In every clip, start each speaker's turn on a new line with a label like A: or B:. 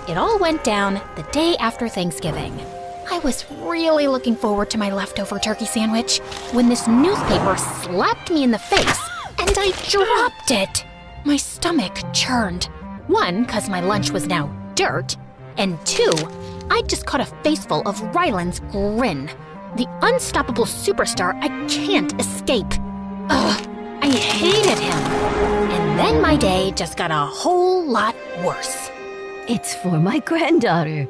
A: It all went down the day after Thanksgiving. I was really looking forward to my leftover turkey sandwich when this newspaper slapped me in the face and I dropped it. My stomach churned. 1, because my lunch was now dirt, and 2, I just caught a faceful of Ryland's grin. The unstoppable superstar I can't escape. Ugh, I hated him. And then my day just got a whole lot worse.
B: It's for my granddaughter.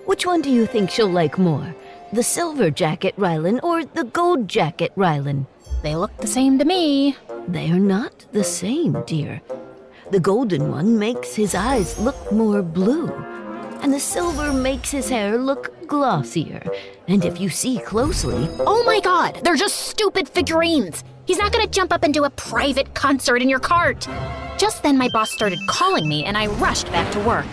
B: Which one do you think she'll like more? The silver jacket Rylan or the gold jacket Rylan?
A: They look the same to me.
B: They are not the same, dear. The golden one makes his eyes look more blue, and the silver makes his hair look glossier. And if you see closely...
A: Oh my God, they're just stupid figurines. He's not gonna jump up and do a private concert in your cart. Just then my boss started calling me and I rushed back to work.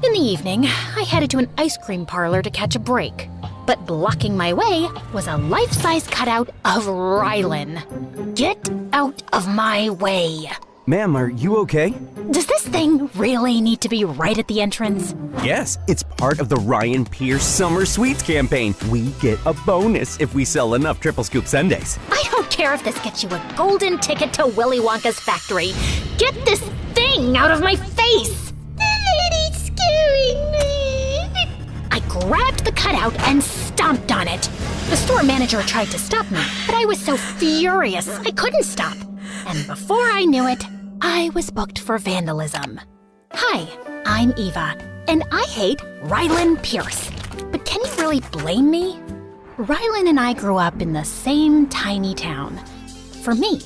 A: In the evening, I headed to an ice cream parlor to catch a break. But blocking my way was a life-size cutout of Rylan. Get out of my way.
C: Ma'am, are you okay?
A: Does this thing really need to be right at the entrance?
C: Yes, it's part of the Ryan Pierce Summer Sweets campaign. We get a bonus if we sell enough triple scoop sundaes.
A: I don't care if this gets you a golden ticket to Willy Wonka's factory. Get this thing out of my face! The lady's scaring me. I grabbed the cutout and stomped on it. The store manager tried to stop me, but I was so furious I couldn't stop. And before I knew it, I was booked for vandalism. Hi, I'm Eva, and I hate Rylan Pierce. But can you really blame me? Rylan and I grew up in the same tiny town. For me,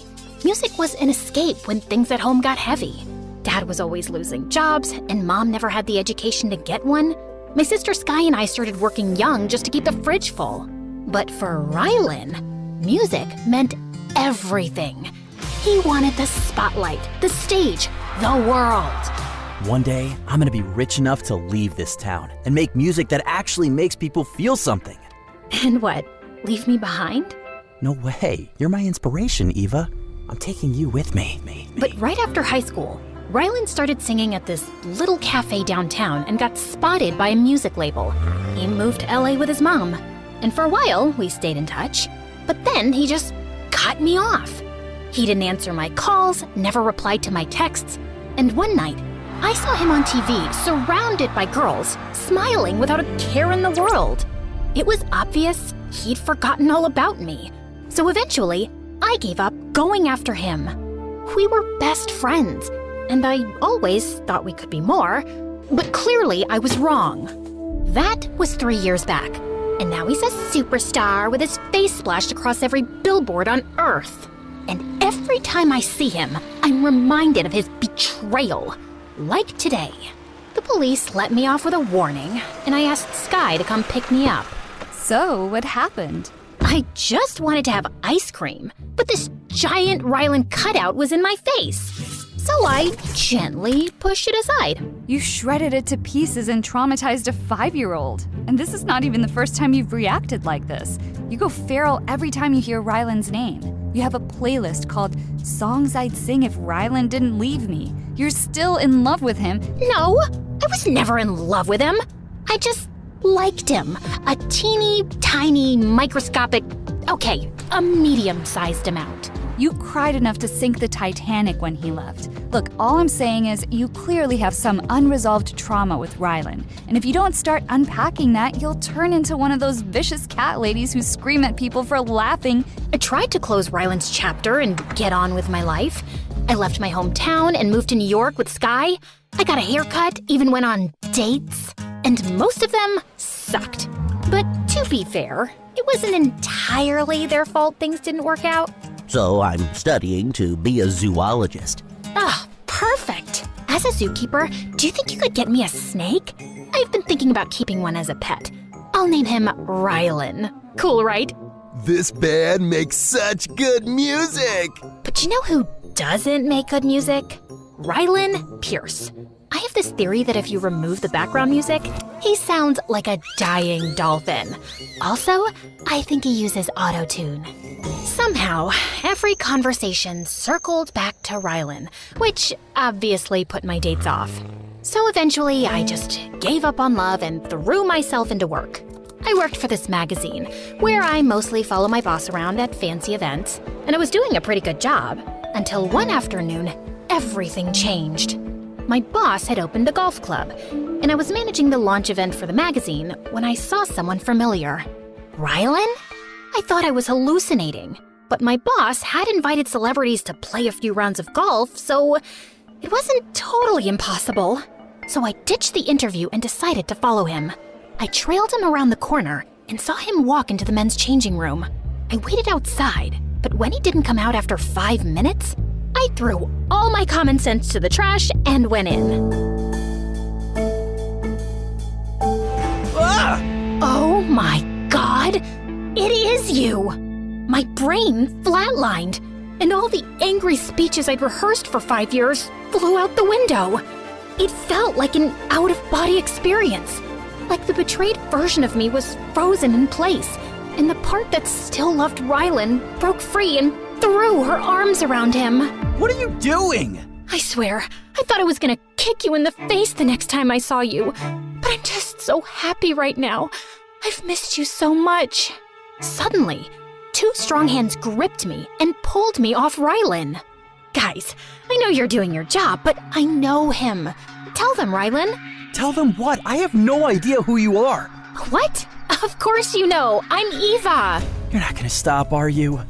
A: music was an escape when things at home got heavy. Dad was always losing jobs, and Mom never had the education to get one. My sister Sky and I started working young just to keep the fridge full. But for Rylan, music meant everything. He wanted the spotlight, the stage, the world.
D: One day, I'm gonna be rich enough to leave this town and make music that actually makes people feel something.
A: And what, leave me behind?
D: No way, you're my inspiration, Eva. I'm taking you with me.
A: But right after high school, Rylan started singing at this little cafe downtown and got spotted by a music label. He moved to LA with his mom, and for a while, we stayed in touch. But then he just cut me off. He didn't answer my calls, never replied to my texts, and one night, I saw him on TV surrounded by girls, smiling without a care in the world. It was obvious he'd forgotten all about me. So eventually, I gave up going after him. We were best friends, and I always thought we could be more, but clearly I was wrong. That was 3 years back, and now he's a superstar with his face splashed across every billboard on Earth. And every time I see him, I'm reminded of his betrayal. Like today. The police let me off with a warning, and I asked Sky to come pick me up.
E: So, what happened?
A: I just wanted to have ice cream, but this giant Rylan cutout was in my face. So I gently pushed it aside.
E: You shredded it to pieces and traumatized a 5-year-old. And this is not even the first time you've reacted like this. You go feral every time you hear Rylan's name. You have a playlist called Songs I'd Sing If Rylan Didn't Leave Me. You're still in love with him.
A: No, I was never in love with him. I just liked him. A teeny, tiny, microscopic, a medium-sized amount.
E: You cried enough to sink the Titanic when he left. Look, all I'm saying is you clearly have some unresolved trauma with Rylan. And if you don't start unpacking that, you'll turn into one of those vicious cat ladies who scream at people for laughing.
A: I tried to close Rylan's chapter and get on with my life. I left my hometown and moved to New York with Sky. I got a haircut, even went on dates. And most of them sucked. But to be fair, it wasn't entirely their fault things didn't work out.
F: So I'm studying to be a zoologist.
A: Ah, perfect. As a zookeeper, do you think you could get me a snake? I've been thinking about keeping one as a pet. I'll name him Rylan. Cool, right?
G: This band makes such good music!
A: But you know who doesn't make good music? Rylan Pierce. I have this theory that if you remove the background music, he sounds like a dying dolphin. Also, I think he uses auto-tune. Somehow, every conversation circled back to Rylan, which obviously put my dates off. So eventually, I just gave up on love and threw myself into work. I worked for this magazine, where I mostly follow my boss around at fancy events, and I was doing a pretty good job, until one afternoon, everything changed. My boss had opened a golf club, and I was managing the launch event for the magazine when I saw someone familiar. Rylan? I thought I was hallucinating, but my boss had invited celebrities to play a few rounds of golf, so it wasn't totally impossible. So I ditched the interview and decided to follow him. I trailed him around the corner and saw him walk into the men's changing room. I waited outside, but when he didn't come out after 5 minutes, I threw all my common sense to the trash and went in.
D: Ah!
A: Oh my God! It is you! My brain flatlined, and all the angry speeches I'd rehearsed for 5 years flew out the window. It felt like an out-of-body experience, like the betrayed version of me was frozen in place, and the part that still loved Rylan broke free and threw her arms around him.
D: What are you doing?
A: I swear, I thought I was gonna kick you in the face the next time I saw you, but I'm just so happy right now. I've missed you so much. Suddenly, 2 strong hands gripped me and pulled me off Rylan. Guys, I know you're doing your job, but I know him. Tell them, Rylan.
D: Tell them what? I have no idea who you are.
A: What? Of course you know. I'm Eva.
D: You're not gonna stop, are you?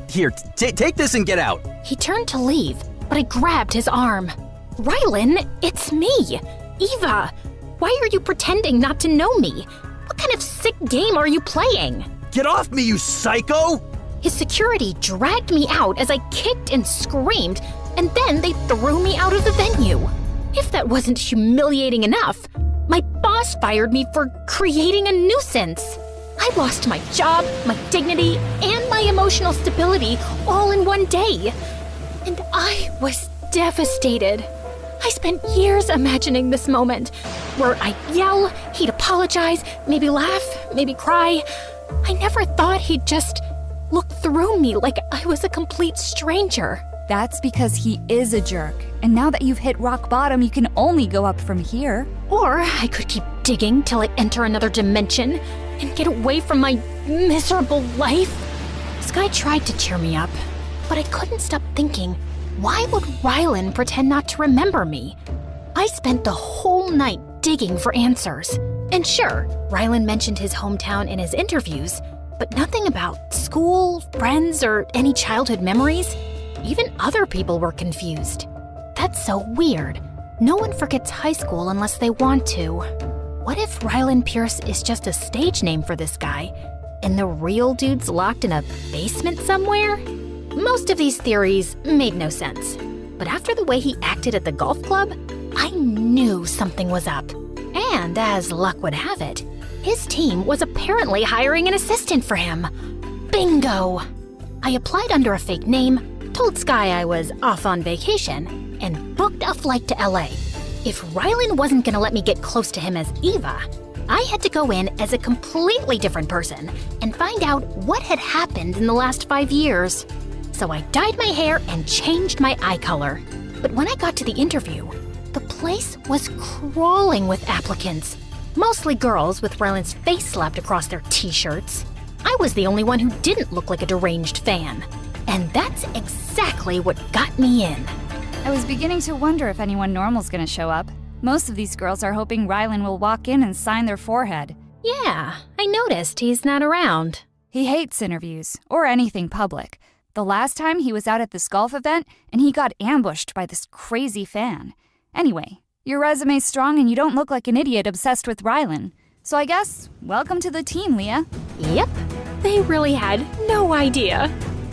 D: Here, take this and get out.
A: He turned to leave, but I grabbed his arm. Rylan, it's me, Eva. Why are you pretending not to know me? What kind of sick game are you playing?
D: Get off me, you psycho!
A: His security dragged me out as I kicked and screamed, and then they threw me out of the venue. If that wasn't humiliating enough, my boss fired me for creating a nuisance. I lost my job, my dignity, and my emotional stability all in one day. And I was devastated. I spent years imagining this moment, where I'd yell, he'd apologize, maybe laugh, maybe cry. I never thought he'd just look through me like I was a complete stranger.
E: That's because he is a jerk. And now that you've hit rock bottom, you can only go up from here.
A: Or I could keep digging till I enter another dimension and get away from my miserable life. Sky tried to cheer me up, but I couldn't stop thinking, why would Rylan pretend not to remember me? I spent the whole night digging for answers. And sure, Rylan mentioned his hometown in his interviews, but nothing about school, friends, or any childhood memories. Even other people were confused. That's so weird. No one forgets high school unless they want to. What if Rylan Pierce is just a stage name for this guy, and the real dude's locked in a basement somewhere? Most of these theories made no sense. But after the way he acted at the golf club, I knew something was up. And as luck would have it, his team was apparently hiring an assistant for him. Bingo! I applied under a fake name, told Sky I was off on vacation, and booked a flight to LA. If Rylan wasn't gonna let me get close to him as Eva, I had to go in as a completely different person and find out what had happened in the last 5 years. So I dyed my hair and changed my eye color. But when I got to the interview, the place was crawling with applicants, mostly girls with Rylan's face slapped across their t-shirts. I was the only one who didn't look like a deranged fan. And that's exactly what got me in.
E: I was beginning to wonder if anyone normal's gonna show up. Most of these girls are hoping Rylan will walk in and sign their forehead.
A: Yeah, I noticed he's not around.
E: He hates interviews, or anything public. The last time he was out at this golf event, and he got ambushed by this crazy fan. Anyway, your resume's strong and you don't look like an idiot obsessed with Rylan. So I guess, welcome to the team, Leah.
A: Yep, they really had no idea.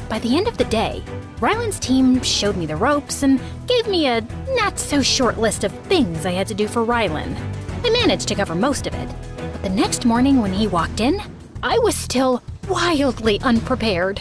A: By the end of the day, Rylan's team showed me the ropes and gave me a not-so-short list of things I had to do for Rylan. I managed to cover most of it, but the next morning when he walked in, I was still wildly unprepared.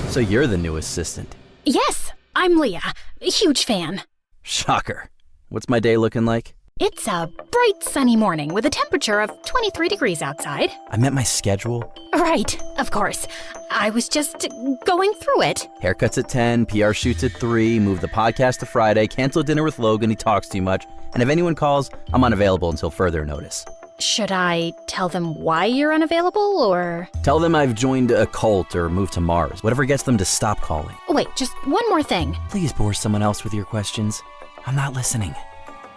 D: So you're the new assistant.
A: Yes, I'm Leah, a huge fan.
D: Shocker. What's my day looking like?
A: It's a bright sunny morning with a temperature of 23 degrees outside.
D: I meant my schedule.
A: Right, of course. I was just going through it.
D: Haircuts at 10, PR shoots at 3, move the podcast to Friday, cancel dinner with Logan, he talks too much, and if anyone calls, I'm unavailable until further notice.
A: Should I tell them why you're unavailable, or?
D: Tell them I've joined a cult or moved to Mars, whatever gets them to stop calling.
A: Wait, just one more thing.
D: Please bore someone else with your questions. I'm not listening.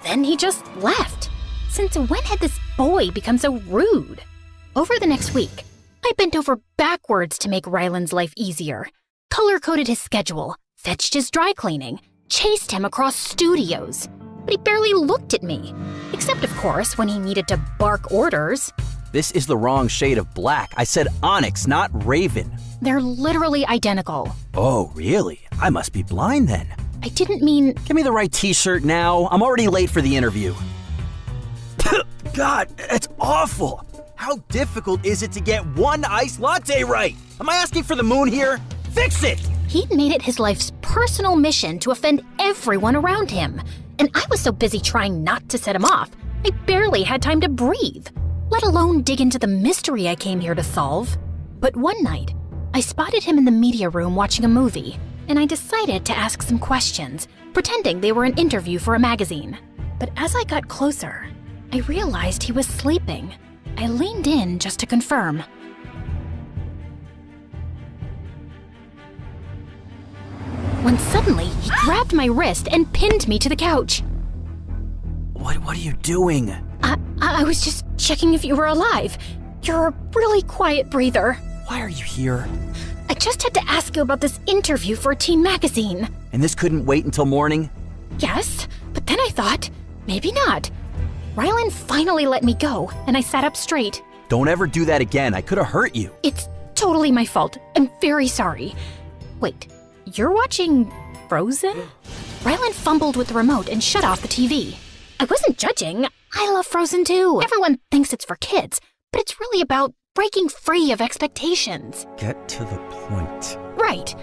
A: Then he just left. Since when had this boy become so rude? Over the next week, I bent over backwards to make Ryland's life easier. Color-coded his schedule, fetched his dry cleaning, chased him across studios. But he barely looked at me. Except, of course, when he needed to bark orders.
D: This is the wrong shade of black. I said onyx, not raven.
A: They're literally identical.
D: Oh, really? I must be blind then.
A: I didn't mean...
D: Give me the right t-shirt now. I'm already late for the interview. God, it's awful. How difficult is it to get one iced latte right? Am I asking for the moon here? Fix it!
A: He'd made it his life's personal mission to offend everyone around him. And I was so busy trying not to set him off, I barely had time to breathe, let alone dig into the mystery I came here to solve. But one night, I spotted him in the media room watching a movie, and I decided to ask some questions, pretending they were an interview for a magazine. But as I got closer, I realized he was sleeping. I leaned in just to confirm. When suddenly, he grabbed my wrist and pinned me to the couch.
D: What are you doing?
A: I was just checking if you were alive. You're a really quiet breather.
D: Why are you here?
A: I just had to ask you about this interview for a teen magazine.
D: And this couldn't wait until morning?
A: Yes, but then I thought, maybe not. Ryland finally let me go, and I sat up straight.
D: Don't ever do that again. I could have hurt you.
A: It's totally my fault. I'm very sorry. Wait, you're watching Frozen? Ryland fumbled with the remote and shut off the TV. I wasn't judging. I love Frozen too. Everyone thinks it's for kids, but it's really about breaking free of expectations.
D: Get to the point.
A: Right.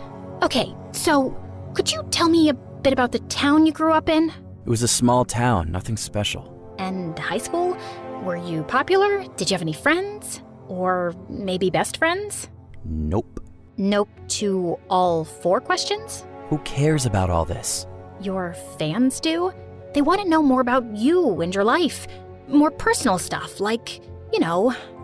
A: Okay, so could you tell me a bit about the town you grew up in?
D: It was a small town, nothing special.
A: And high school? Were you popular? Did you have any friends? Or maybe best friends?
D: Nope.
A: Nope to all 4 questions?
D: Who cares about all this?
A: Your fans do? They want to know more about you and your life. More personal stuff, like,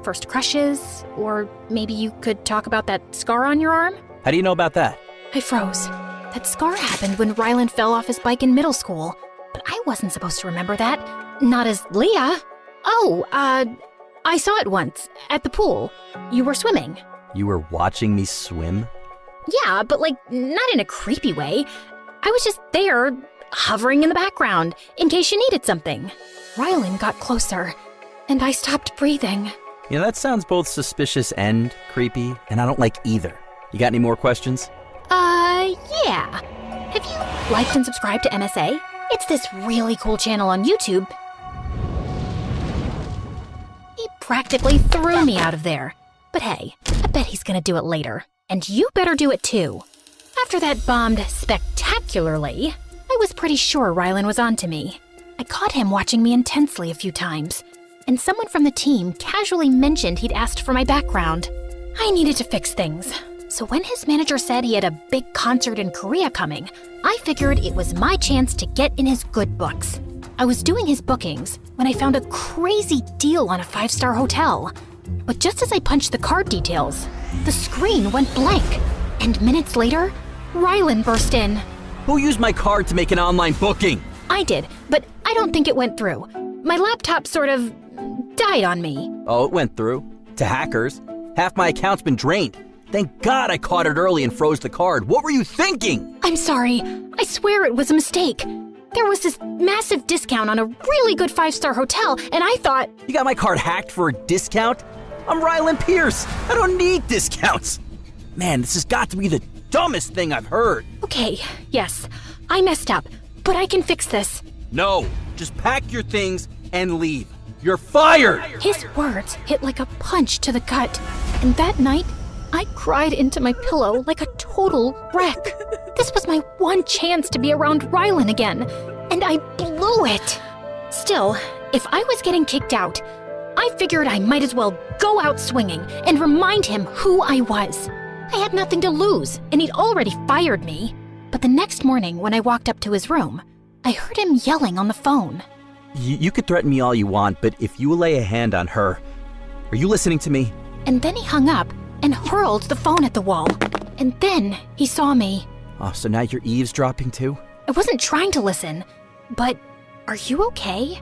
A: first crushes, or maybe you could talk about that scar on your arm?
D: How do you know about that?
A: I froze. That scar happened when Ryland fell off his bike in middle school, but I wasn't supposed to remember that. Not as Leah. Oh, I saw it once, at the pool. You were swimming.
D: You were watching me swim?
A: Yeah, but not in a creepy way. I was just there, hovering in the background, in case you needed something. Ryland got closer, and I stopped breathing.
D: That sounds both suspicious and creepy, and I don't like either. You got any more questions?
A: Yeah. Have you liked and subscribed to MSA? It's this really cool channel on YouTube. He practically threw me out of there. But hey, I bet he's gonna do it later. And you better do it too. After that bombed spectacularly, I was pretty sure Ryland was onto me. I caught him watching me intensely a few times, and someone from the team casually mentioned he'd asked for my background. I needed to fix things, so when his manager said he had a big concert in Korea coming, I figured it was my chance to get in his good books. I was doing his bookings when I found a crazy deal on a 5-star hotel. But just as I punched the card details, the screen went blank, and minutes later, Ryland burst in.
D: Who used my card to make an online booking?
A: I did, but I don't think it went through. My laptop sort of died on me.
D: Oh, it went through. To hackers. Half my account's been drained. Thank God I caught it early and froze the card. What were you thinking?
A: I'm sorry. I swear it was a mistake. There was this massive discount on a really good 5-star hotel, and I thought...
D: You got my card hacked for a discount? I'm Ryland Pierce. I don't need discounts. Man, this has got to be the dumbest thing I've heard.
A: Okay, yes, I messed up, but I can fix this.
D: No, just pack your things and leave. You're fired!
A: His words hit like a punch to the gut, and that night, I cried into my pillow like a total wreck. This was my one chance to be around Ryland again, and I blew it. Still, if I was getting kicked out, I figured I might as well go out swinging and remind him who I was. I had nothing to lose, and he'd already fired me. But the next morning, when I walked up to his room, I heard him yelling on the phone.
D: You could threaten me all you want, but if you lay a hand on her, are you listening to me?
A: And then he hung up and hurled the phone at the wall. And then he saw me.
D: Oh, so now you're eavesdropping too?
A: I wasn't trying to listen, but are you okay?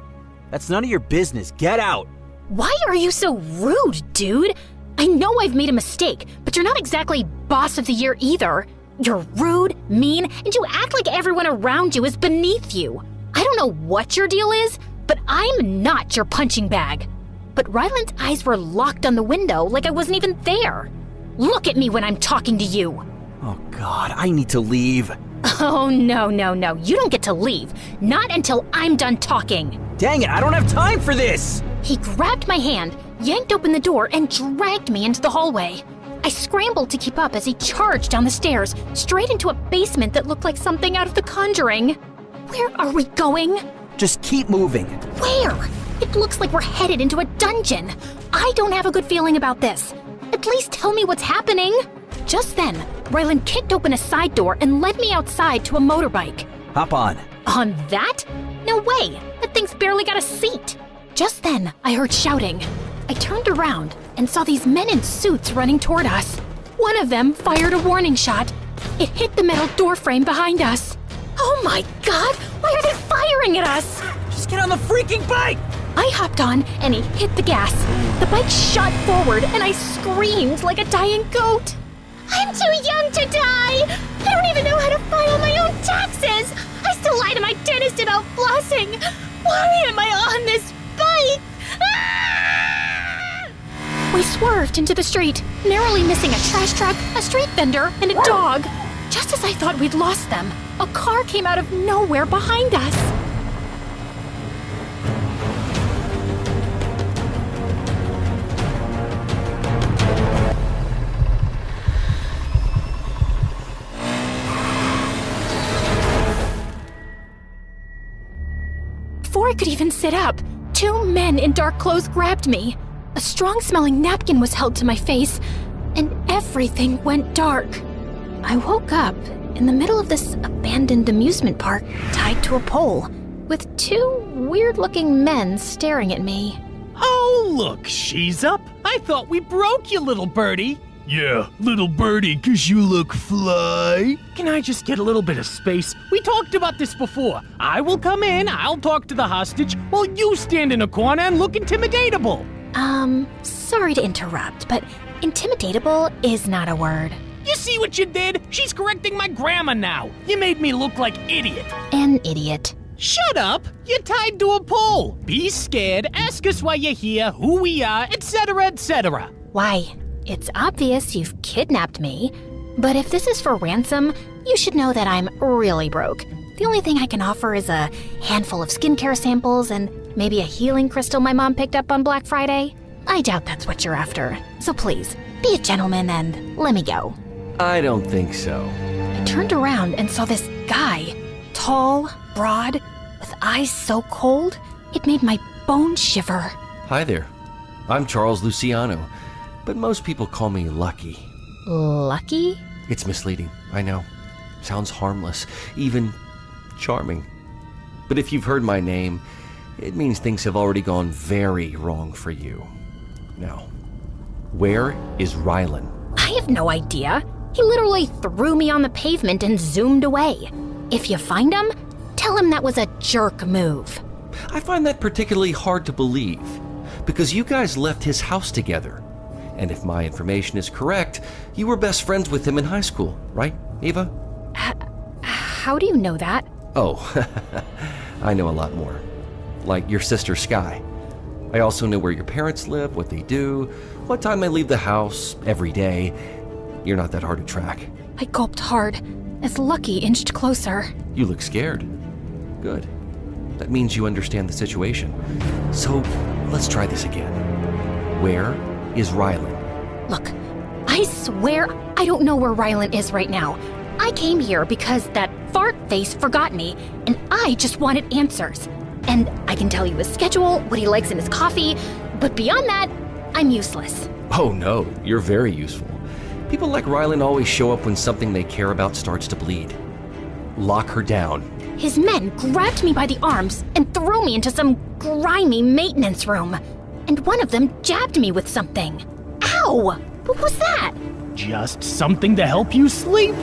D: That's none of your business. Get out!
A: Why are you so rude, dude? I know I've made a mistake, but you're not exactly boss of the year either. You're rude, mean, and you act like everyone around you is beneath you. I don't know what your deal is, but I'm not your punching bag. But Ryland's eyes were locked on the window like I wasn't even there. Look at me when I'm talking to you.
D: Oh God, I need to leave.
A: Oh, no. You don't get to leave. Not until I'm done talking.
D: Dang it, I don't have time for this!
A: He grabbed my hand, yanked open the door, and dragged me into the hallway. I scrambled to keep up as he charged down the stairs, straight into a basement that looked like something out of The Conjuring. Where are we going?
D: Just keep moving.
A: Where? It looks like we're headed into a dungeon. I don't have a good feeling about this. At least tell me what's happening. Just then, Ryland kicked open a side door and led me outside to a motorbike.
D: Hop on.
A: On that? No way! That thing's barely got a seat. Just then, I heard shouting. I turned around and saw these men in suits running toward us. One of them fired a warning shot. It hit the metal door frame behind us. Oh my God! Why are they firing at us?
D: Just get on the freaking bike!
A: I hopped on and he hit the gas. The bike shot forward and I screamed like a dying goat. I'm too young to die! I don't even know how to file my own taxes! I still lie to my dentist about flossing! Why am I on this bike? Ah! We swerved into the street, narrowly missing a trash truck, a street vendor, and a dog. Just as I thought we'd lost them, a car came out of nowhere behind us. Before I could even sit up, two men in dark clothes grabbed me. A strong-smelling napkin was held to my face, and everything went dark. I woke up in the middle of this abandoned amusement park, tied to a pole, with two weird-looking men staring at me.
H: Oh, look, she's up. I thought we broke you, little birdie.
G: Yeah, little birdie, 'cause you look fly.
H: Can I just get a little bit of space? We talked about this before. I will come in, I'll talk to the hostage, while you stand in a corner and look intimidatable.
A: Sorry to interrupt, but intimidatable is not a word.
H: You see what you did? She's correcting my grammar now. You made me look like idiot.
A: An idiot.
H: Shut up! You're tied to a pole. Be scared, ask us why you're here, who we are, etc., etc.
A: Why, it's obvious you've kidnapped me, but if this is for ransom, you should know that I'm really broke. The only thing I can offer is a handful of skincare samples and maybe a healing crystal my mom picked up on Black Friday. I doubt that's what you're after, so please, be a gentleman and let me go.
I: I don't think so.
A: I turned around and saw this guy, tall, broad, with eyes so cold, it made my bones shiver.
I: Hi there. I'm Charles Luciano, but most people call me Lucky.
A: Lucky?
I: It's misleading, I know. Sounds harmless, even charming. But if you've heard my name, it means things have already gone very wrong for you. Now, where is Rylan?
A: I have no idea. He literally threw me on the pavement and zoomed away. If you find him, tell him that was a jerk move.
I: I find that particularly hard to believe, because you guys left his house together. And if my information is correct, you were best friends with him in high school, right, Eva?
A: How do you know that?
I: Oh, I know a lot more. Like your sister Sky. I also know where your parents live, what they do, what time they leave the house, every day. You're not that hard to track.
A: I gulped hard as Lucky inched closer.
I: You look scared. Good. That means you understand the situation. So, let's try this again. Where is Rylan?
A: Look, I swear I don't know where Rylan is right now. I came here because that fart face forgot me, and I just wanted answers. And I can tell you his schedule, what he likes in his coffee, but beyond that, I'm useless.
I: Oh no, you're very useful. People like Rylan always show up when something they care about starts to bleed. Lock her down.
A: His men grabbed me by the arms and threw me into some grimy maintenance room. And one of them jabbed me with something. Ow! What was that?
H: Just something to help you sleep.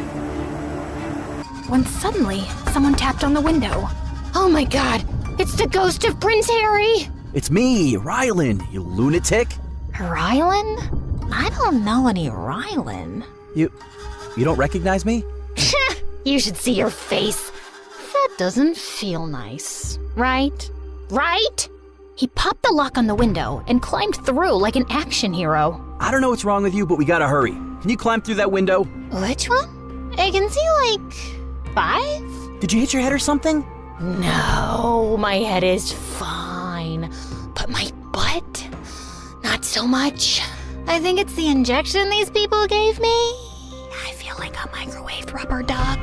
A: When suddenly, someone tapped on the window. Oh my god, it's the ghost of Prince Harry!
D: It's me, Rylan, you lunatic.
A: Rylan? I don't know any Rylan.
D: You don't recognize me?
A: You should see your face. That doesn't feel nice, right? Right? He popped the lock on the window and climbed through like an action hero.
D: I don't know what's wrong with you, but we gotta hurry. Can you climb through that window?
A: Which one? I can see like 5?
D: Did you hit your head or something?
A: No, my head is fine. But my butt? Not so much. I think it's the injection these people gave me. I feel like a microwaved rubber duck.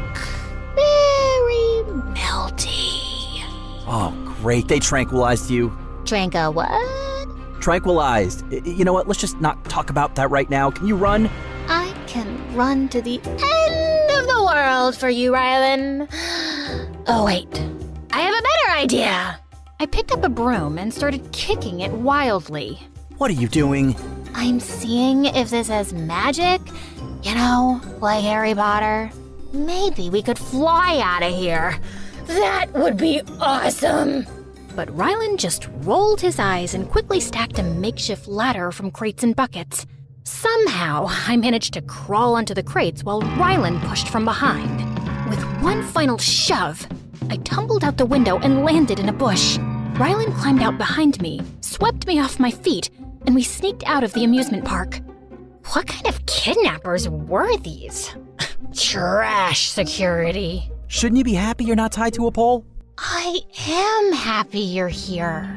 A: Very melty.
D: Oh, great. They tranquilized you.
A: Tranka what?
D: Tranquilized. You know what? Let's just not talk about that right now. Can you run?
A: I can run to the end of the world for you, Rylan. Oh, wait. I have a better idea. I picked up a broom and started kicking it wildly.
D: What are you doing?
A: I'm seeing if this has magic. You know, like Harry Potter. Maybe we could fly out of here. That would be awesome. But Rylan just rolled his eyes and quickly stacked a makeshift ladder from crates and buckets. Somehow, I managed to crawl onto the crates while Rylan pushed from behind. With one final shove, I tumbled out the window and landed in a bush. Rylan climbed out behind me, swept me off my feet, and we sneaked out of the amusement park. What kind of kidnappers were these? Trash security.
D: Shouldn't you be happy you're not tied to a pole?
A: I am happy you're here.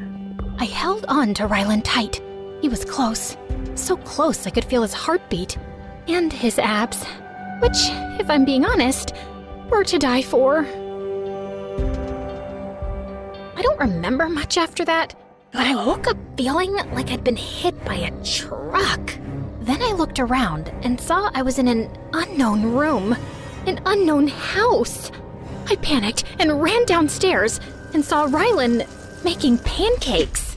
A: I held on to Rylan tight. He was close. So close I could feel his heartbeat. And his abs. Which, if I'm being honest, were to die for. I don't remember much after that, but I woke up feeling like I'd been hit by a truck. Then I looked around and saw I was in an unknown room, an unknown house. I panicked and ran downstairs and saw Rylan making pancakes.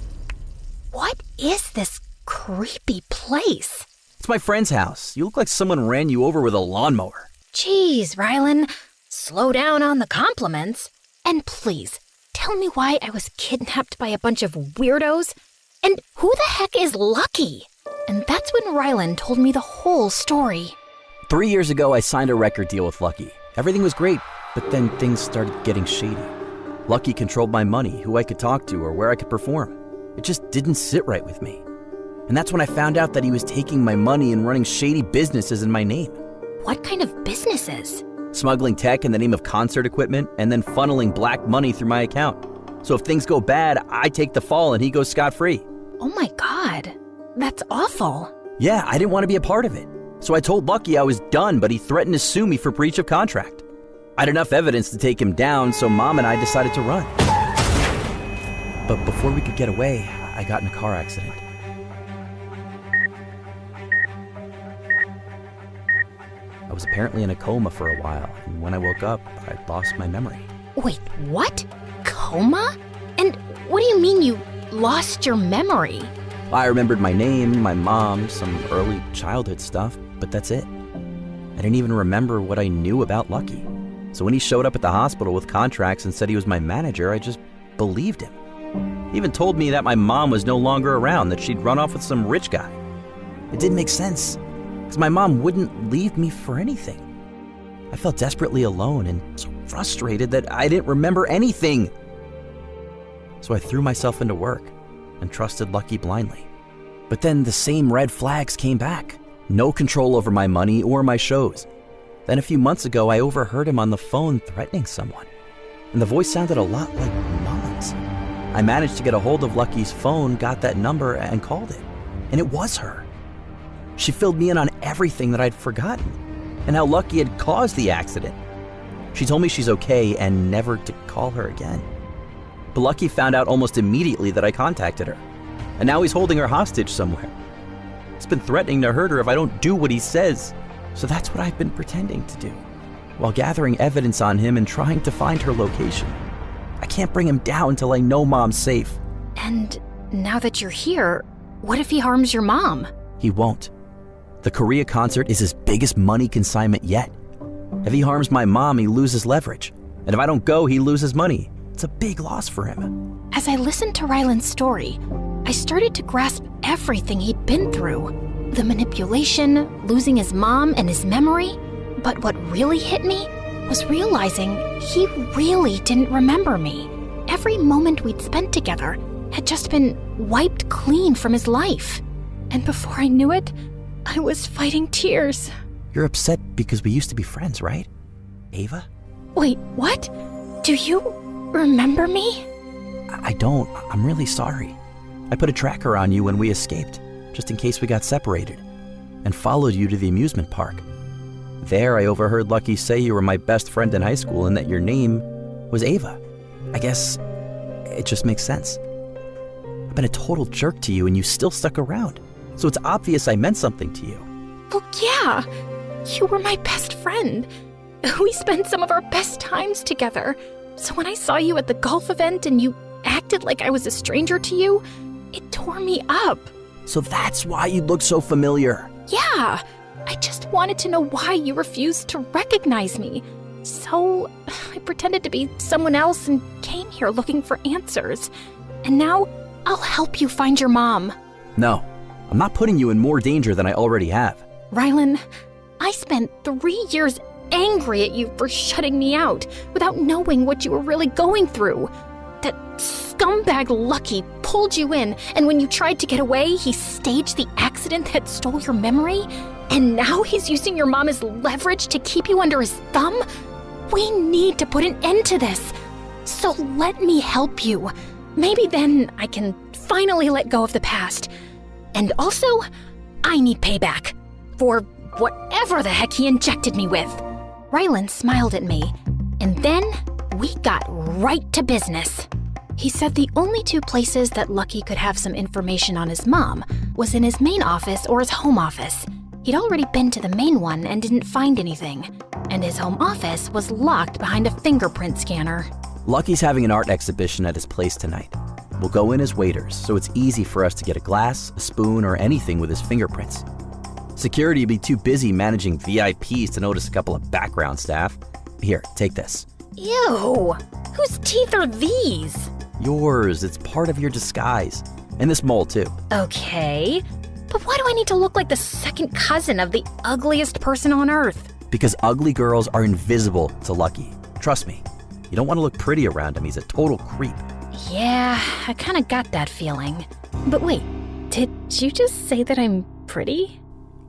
A: What is this creepy place?
D: It's my friend's house. You look like someone ran you over with a lawnmower.
A: Jeez, Rylan, slow down on the compliments. And please, tell me why I was kidnapped by a bunch of weirdos. And who the heck is Lucky? And that's when Rylan told me the whole story.
D: 3 years ago, I signed a record deal with Lucky. Everything was great, but then things started getting shady. Lucky controlled my money, who I could talk to, or where I could perform. It just didn't sit right with me. And that's when I found out that he was taking my money and running shady businesses in my name.
A: What kind of businesses?
D: Smuggling tech in the name of concert equipment, and then funneling black money through my account. So if things go bad, I take the fall and he goes scot-free.
A: Oh my god, that's awful.
D: Yeah, I didn't want to be a part of it. So I told Lucky I was done, but he threatened to sue me for breach of contract. I had enough evidence to take him down, so Mom and I decided to run. But before we could get away, I got in a car accident. I was apparently in a coma for a while, and when I woke up, I lost my memory.
A: Wait, what? Coma? And what do you mean you lost your memory?
D: I remembered my name, my mom, some early childhood stuff, but that's it. I didn't even remember what I knew about Lucky. So when he showed up at the hospital with contracts and said he was my manager, I just believed him. He even told me that my mom was no longer around, that she'd run off with some rich guy. It didn't make sense, because my mom wouldn't leave me for anything. I felt desperately alone and so frustrated that I didn't remember anything. So I threw myself into work and trusted Lucky blindly. But then the same red flags came back. No control over my money or my shows. Then a few months ago, I overheard him on the phone threatening someone. And the voice sounded a lot like Mom's. I managed to get a hold of Lucky's phone, got that number, and called it. And it was her. She filled me in on everything that I'd forgotten, and how Lucky had caused the accident. She told me she's okay and never to call her again. But Lucky found out almost immediately that I contacted her. And now he's holding her hostage somewhere. He's been threatening to hurt her if I don't do what he says. So that's what I've been pretending to do, while gathering evidence on him and trying to find her location. I can't bring him down till I know Mom's safe.
A: And now that you're here, what if he harms your mom?
D: He won't. The Korea concert is his biggest money consignment yet. If he harms my mom, he loses leverage. And if I don't go, he loses money. It's a big loss for him.
A: As I listened to Ryland's story, I started to grasp everything he'd been through. The manipulation, losing his mom and his memory. But what really hit me was realizing he really didn't remember me. Every moment we'd spent together had just been wiped clean from his life. And before I knew it, I was fighting tears.
D: You're upset because we used to be friends, right, Ava?
A: Wait, what? Do you remember me?
D: I don't. I'm really sorry. I put a tracker on you when we escaped, just in case we got separated, and followed you to the amusement park. There, I overheard Lucky say you were my best friend in high school and that your name was Ava. I guess it just makes sense. I've been a total jerk to you and you still stuck around, so it's obvious I meant something to you.
A: Well, yeah. You were my best friend. We spent some of our best times together. So when I saw you at the golf event and you acted like I was a stranger to you, it tore me up.
D: So that's why you look so familiar.
A: Yeah. I just wanted to know why you refused to recognize me. So I pretended to be someone else and came here looking for answers. And now I'll help you find your mom.
D: No, I'm not putting you in more danger than I already have.
A: Rylan, I spent 3 years angry at you for shutting me out without knowing what you were really going through. That scumbag Lucky pulled you in, and when you tried to get away, he staged the accident that stole your memory, and now he's using your mom as leverage to keep you under his thumb? We need to put an end to this. So let me help you. Maybe then I can finally let go of the past. And also, I need payback for whatever the heck he injected me with. Rylan smiled at me, and then we got right to business. He said the only two places that Lucky could have some information on his mom was in his main office or his home office. He'd already been to the main one and didn't find anything, and his home office was locked behind a fingerprint scanner.
D: Lucky's having an art exhibition at his place tonight. We'll go in as waiters, so it's easy for us to get a glass, a spoon, or anything with his fingerprints. Security would be too busy managing VIPs to notice a couple of background staff. Here, take this.
A: Ew! Whose teeth are these?
D: Yours. It's part of your disguise. And this mole, too.
A: Okay, but why do I need to look like the second cousin of the ugliest person on Earth?
D: Because ugly girls are invisible to Lucky. Trust me. You don't want to look pretty around him. He's a total creep.
A: Yeah, I kind of got that feeling. But wait, did you just say that I'm pretty?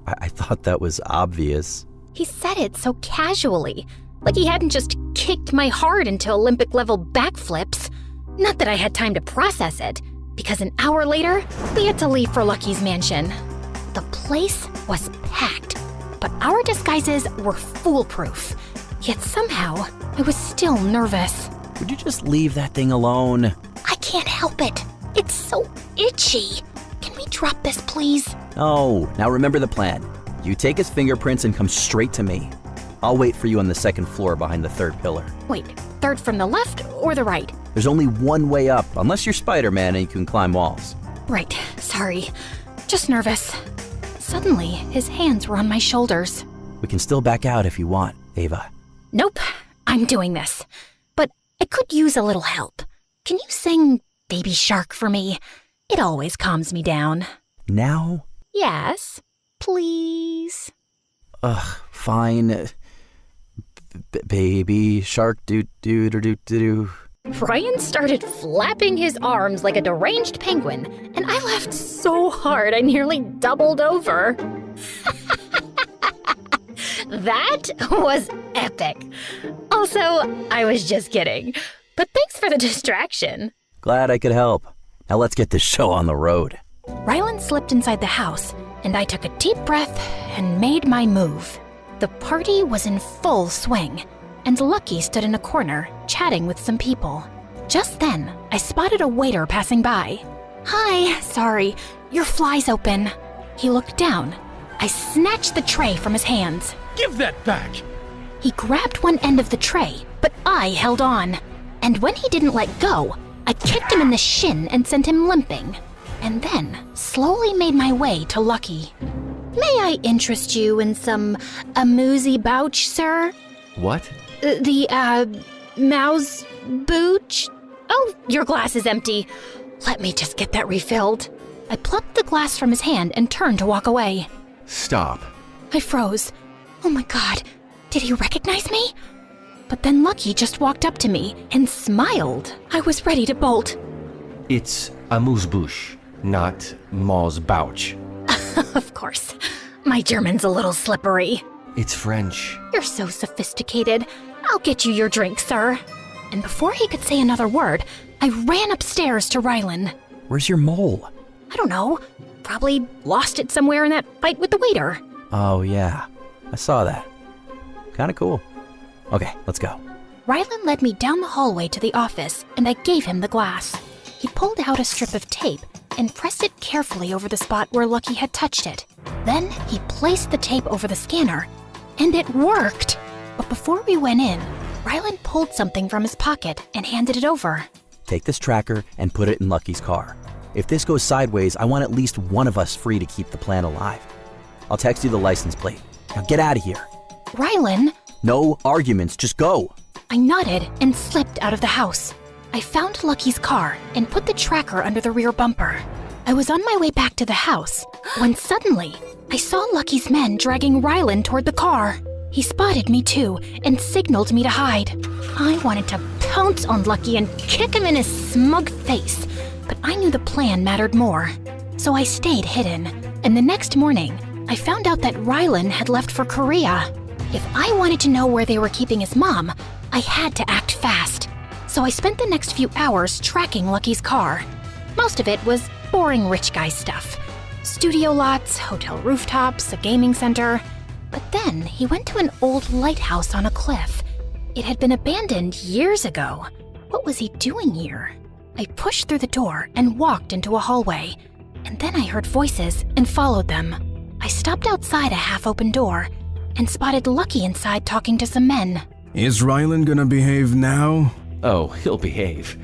D: I thought that was obvious.
A: He said it so casually, like he hadn't just kicked my heart into Olympic-level backflips. Not that I had time to process it, because an hour later, we had to leave for Lucky's mansion. The place was packed, but our disguises were foolproof. Yet somehow, I was still nervous.
D: Would you just leave that thing alone?
A: I can't help it. It's so itchy. Can we drop this, please?
D: Oh, now remember the plan. You take his fingerprints and come straight to me. I'll wait for you on the second floor behind the third pillar.
A: Wait, third from the left or the right?
D: There's only one way up, unless you're Spider-Man and you can climb walls.
A: Right, sorry. Just nervous. Suddenly, his hands were on my shoulders.
D: We can still back out if you want, Ava.
A: Nope, I'm doing this. But I could use a little help. Can you sing Baby Shark for me? It always calms me down.
D: Now?
A: Yes, please.
D: Ugh, fine. Baby shark doo.
A: Ryan started flapping his arms like a deranged penguin, and I laughed so hard I nearly doubled over. That was epic. Also, I was just kidding. But thanks for the distraction.
D: Glad I could help. Now let's get this show on the road.
A: Rylan slipped inside the house, and I took a deep breath and made my move. The party was in full swing, and Lucky stood in a corner, chatting with some people. Just then, I spotted a waiter passing by. "Hi, sorry, your fly's open." He looked down. I snatched the tray from his hands.
H: Give that back!
A: He grabbed one end of the tray, but I held on. And when he didn't let go, I kicked him in the shin and sent him limping. And then slowly made my way to Lucky. "May I interest you in some amuse bouche, sir?"
I: What?
A: Mouse booch? Oh, your glass is empty. Let me just get that refilled. I plucked the glass from his hand and turned to walk away.
I: Stop.
A: I froze. Oh my God, did he recognize me? But then Lucky just walked up to me and smiled. I was ready to bolt.
I: It's amuse-bouche, not Maus-Bouch.
A: Of course. My German's a little slippery.
I: It's French.
A: You're so sophisticated. I'll get you your drink, sir. And before he could say another word, I ran upstairs to Rylan.
D: Where's your mole?
A: I don't know. Probably lost it somewhere in that fight with the waiter.
D: Oh, yeah. I saw that. Kinda cool. Okay, let's go.
A: Rylan led me down the hallway to the office, and I gave him the glass. He pulled out a strip of tape and pressed it carefully over the spot where Lucky had touched it. Then he placed the tape over the scanner, and it worked! But before we went in, Rylan pulled something from his pocket and handed it over.
D: Take this tracker and put it in Lucky's car. If this goes sideways, I want at least one of us free to keep the plan alive. I'll text you the license plate. Now get out of here.
A: Rylan?
D: No arguments, just go.
A: I nodded and slipped out of the house. I found Lucky's car and put the tracker under the rear bumper. I was on my way back to the house when suddenly I saw Lucky's men dragging Rylan toward the car. He spotted me too and signaled me to hide. I wanted to pounce on Lucky and kick him in his smug face, but I knew the plan mattered more. So I stayed hidden, and the next morning, I found out that Rylan had left for Korea. If I wanted to know where they were keeping his mom, I had to act fast. So I spent the next few hours tracking Lucky's car. Most of it was boring rich guy stuff. Studio lots, hotel rooftops, a gaming center. But then he went to an old lighthouse on a cliff. It had been abandoned years ago. What was he doing here? I pushed through the door and walked into a hallway. And then I heard voices and followed them. I stopped outside a half-open door and spotted Lucky inside talking to some men.
J: Is Rylan gonna behave now?
I: Oh, he'll behave.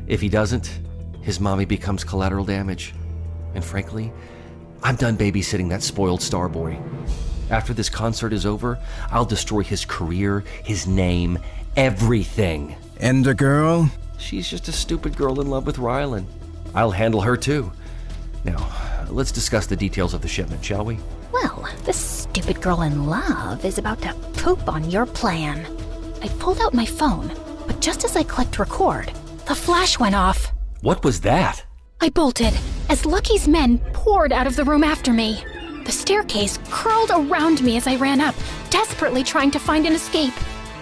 I: If he doesn't, his mommy becomes collateral damage. And frankly, I'm done babysitting that spoiled star boy. After this concert is over, I'll destroy his career, his name, everything.
J: And the girl?
I: She's just a stupid girl in love with Rylan. I'll handle her too. Now, let's discuss the details of the shipment, shall we?
A: Well, this stupid girl in love is about to poop on your plan. I pulled out my phone, but just as I clicked record, the flash went off.
I: What was that?
A: I bolted as Lucky's men poured out of the room after me. The staircase curled around me as I ran up, desperately trying to find an escape,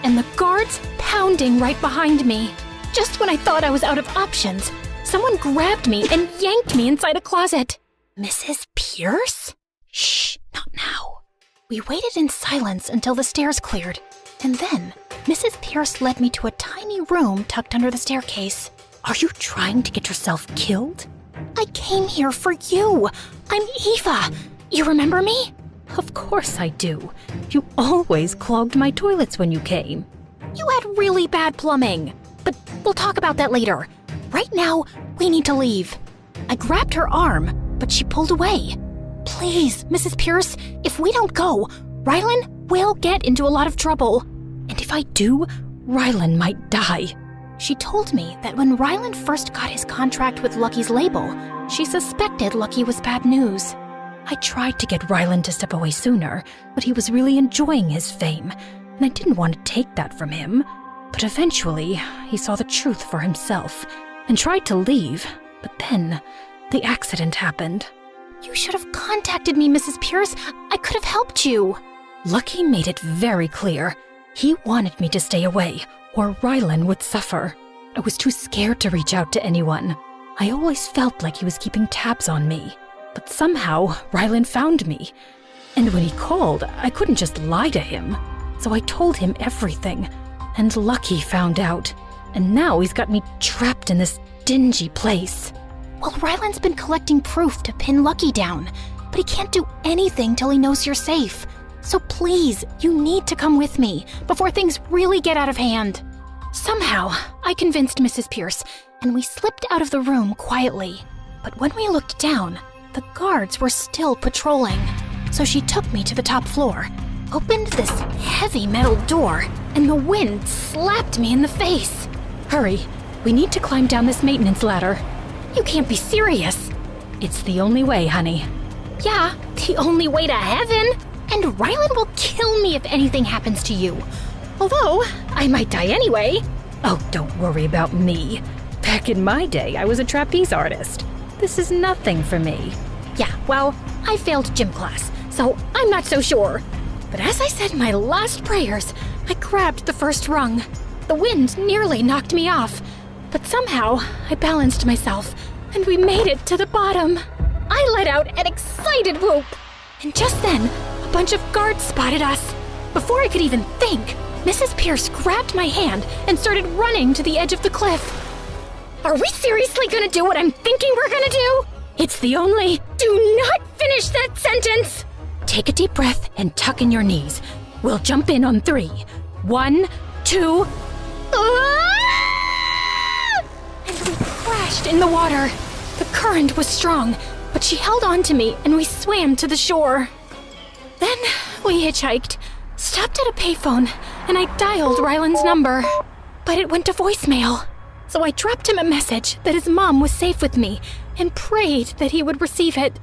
A: and the guards pounding right behind me. Just when I thought I was out of options, someone grabbed me and yanked me inside a closet. Mrs. Pierce? Shh, not now. We waited in silence until the stairs cleared, and then Mrs. Pierce led me to a tiny room tucked under the staircase. Are you trying to get yourself killed? I came here for you. I'm Eva. You remember me? Of course I do. You always clogged my toilets when you came. You had really bad plumbing. But we'll talk about that later. Right now, we need to leave. I grabbed her arm, but she pulled away. Please, Mrs. Pierce, if we don't go, Rylan will get into a lot of trouble. And if I do, Rylan might die. She told me that when Rylan first got his contract with Lucky's label, she suspected Lucky was bad news. I tried to get Rylan to step away sooner, but he was really enjoying his fame, and I didn't want to take that from him. But eventually, he saw the truth for himself and tried to leave, but then the accident happened. You should have contacted me, Mrs. Pierce. I could have helped you. Lucky made it very clear. He wanted me to stay away, or Rylan would suffer. I was too scared to reach out to anyone. I always felt like he was keeping tabs on me. But somehow, Rylan found me. And when he called, I couldn't just lie to him. So I told him everything. And Lucky found out. And now he's got me trapped in this dingy place. Well, Ryland's been collecting proof to pin Lucky down, but he can't do anything till he knows you're safe. So please, you need to come with me before things really get out of hand. Somehow, I convinced Mrs. Pierce, and we slipped out of the room quietly. But when we looked down, the guards were still patrolling. So she took me to the top floor, opened this heavy metal door, and the wind slapped me in the face. Hurry, we need to climb down this maintenance ladder. You can't be serious. It's the only way, honey. Yeah, the only way to heaven. And Ryland will kill me if anything happens to you. Although, I might die anyway. Oh, don't worry about me. Back in my day, I was a trapeze artist. This is nothing for me. Yeah, well, I failed gym class, so I'm not so sure. But as I said my last prayers, I grabbed the first rung. The wind nearly knocked me off, but somehow I balanced myself, and we made it to the bottom. I let out an excited whoop, and just then, a bunch of guards spotted us. Before I could even think, Mrs. Pierce grabbed my hand and started running to the edge of the cliff. Are we seriously gonna do what I'm thinking we're gonna do? It's the only... Do not finish that sentence! Take a deep breath and tuck in your knees. We'll jump in on 3. 1, 2... Ah! And we crashed in the water. The current was strong, but she held on to me and we swam to the shore. Then we hitchhiked, stopped at a payphone, and I dialed Ryland's number. But it went to voicemail. So I dropped him a message that his mom was safe with me and prayed that he would receive it.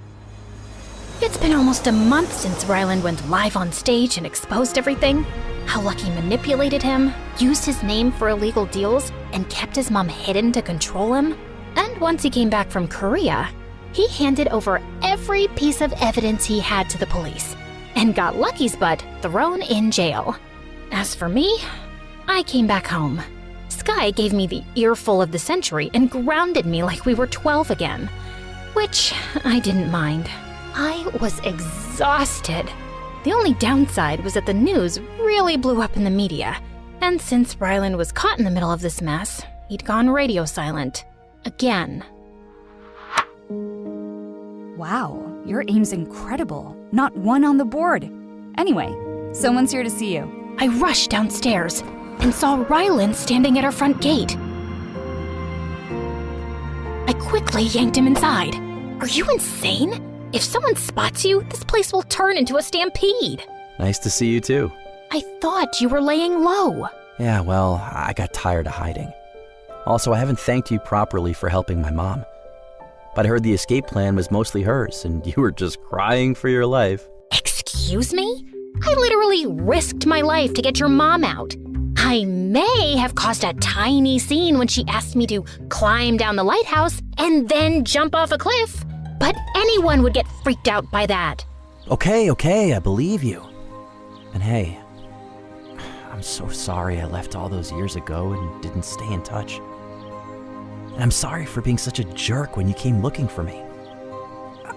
A: It's been almost a month since Ryland went live on stage and exposed everything. How Lucky manipulated him, used his name for illegal deals, and kept his mom hidden to control him. And once he came back from Korea, he handed over every piece of evidence he had to the police and got Lucky's butt thrown in jail. As for me, I came back home. Sky gave me the earful of the century and grounded me like we were 12 again, which I didn't mind. I was exhausted. The only downside was that the news really blew up in the media, and since Ryland was caught in the middle of this mess, he'd gone radio silent. Again.
E: Wow, your aim's incredible. Not one on the board. Anyway, someone's here to see you.
A: I rushed downstairs and saw Ryland standing at our front gate. I quickly yanked him inside. Are you insane? If someone spots you, this place will turn into a stampede.
D: Nice to see you too.
A: I thought you were laying low.
D: Yeah, well, I got tired of hiding. Also, I haven't thanked you properly for helping my mom. But I heard the escape plan was mostly hers, and you were just crying for your life.
A: Excuse me? I literally risked my life to get your mom out. I may have caused a tiny scene when she asked me to climb down the lighthouse and then jump off a cliff. But anyone would get freaked out by that.
D: Okay, I believe you. And hey, I'm so sorry I left all those years ago and didn't stay in touch. And I'm sorry for being such a jerk when you came looking for me.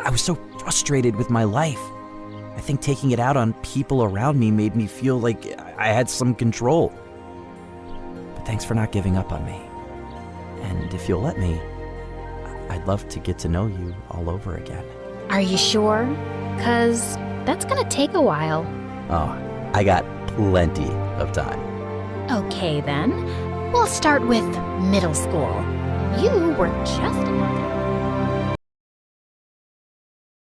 D: I was so frustrated with my life. I think taking it out on people around me made me feel like I had some control. But thanks for not giving up on me. And if you'll let me, I'd love to get to know you all over again.
A: Are you sure? 'Cause that's gonna take a while.
D: Oh, I got plenty of time.
A: Okay then, we'll start with middle school. You were just...